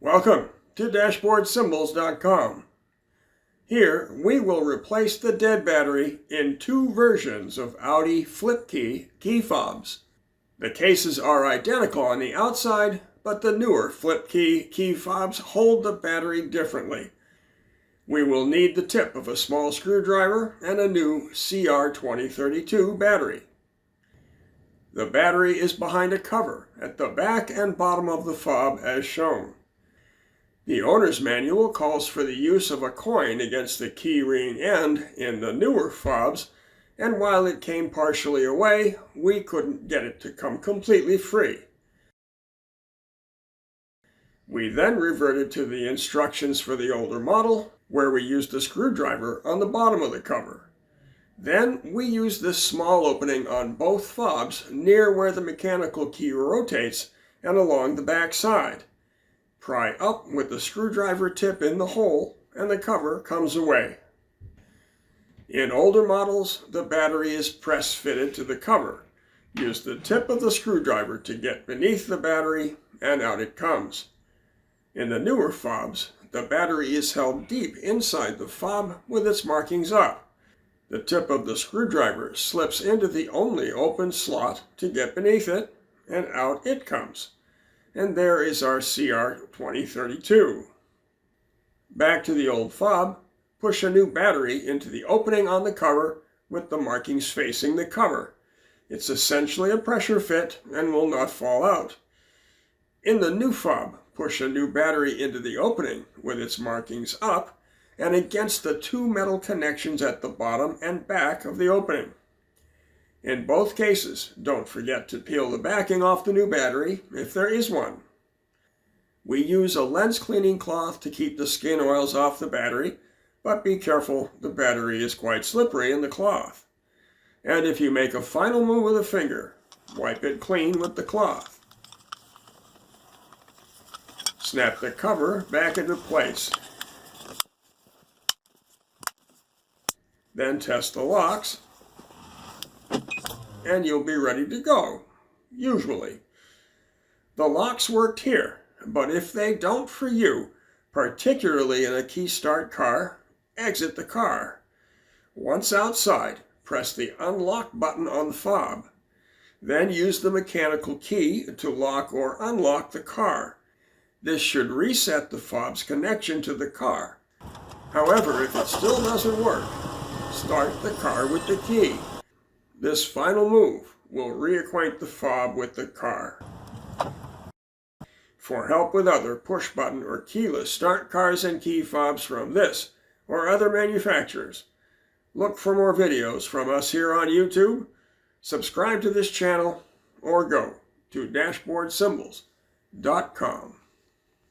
Welcome to DashboardSymbols.com. Here we will replace the dead battery in two versions of Audi flip key fobs. The cases are identical on the outside, but the newer flip key fobs hold the battery differently. We will need the tip of a small screwdriver and a new CR2032 battery. The battery is behind a cover at the back and bottom of the fob as shown. The owner's manual calls for the use of a coin against the key ring end in the newer fobs, and while it came partially away, we couldn't get it to come completely free. We then reverted to the instructions for the older model, where we used a screwdriver on the bottom of the cover. Then we used this small opening on both fobs near where the mechanical key rotates and along the back side. Pry up with the screwdriver tip in the hole and the cover comes away. In older models, the battery is press-fitted to the cover. Use the tip of the screwdriver to get beneath the battery and out it comes. In the newer fobs, the battery is held deep inside the fob with its markings up. The tip of the screwdriver slips into the only open slot to get beneath it, and out it comes. And there is our CR2032. Back to the old fob, push a new battery into the opening on the cover with the markings facing the cover. It's essentially a pressure fit and will not fall out. In the new fob, push a new battery into the opening with its markings up and against the two metal connections at the bottom and back of the opening. In both cases, don't forget to peel the backing off the new battery, if there is one. We use a lens cleaning cloth to keep the skin oils off the battery, but be careful, the battery is quite slippery in the cloth. And if you make a final move with a finger, wipe it clean with the cloth. Snap the cover back into place. Then test the locks, and you'll be ready to go, usually. The locks worked here, but if they don't for you, particularly in a key start car, exit the car. Once outside, press the unlock button on the fob. Then use the mechanical key to lock or unlock the car. This should reset the fob's connection to the car. However, if it still doesn't work, start the car with the key. This final move will reacquaint the fob with the car. For help with other push-button or keyless start cars and key fobs from this or other manufacturers, look for more videos from us here on YouTube, subscribe to this channel, or go to DashboardSymbols.com.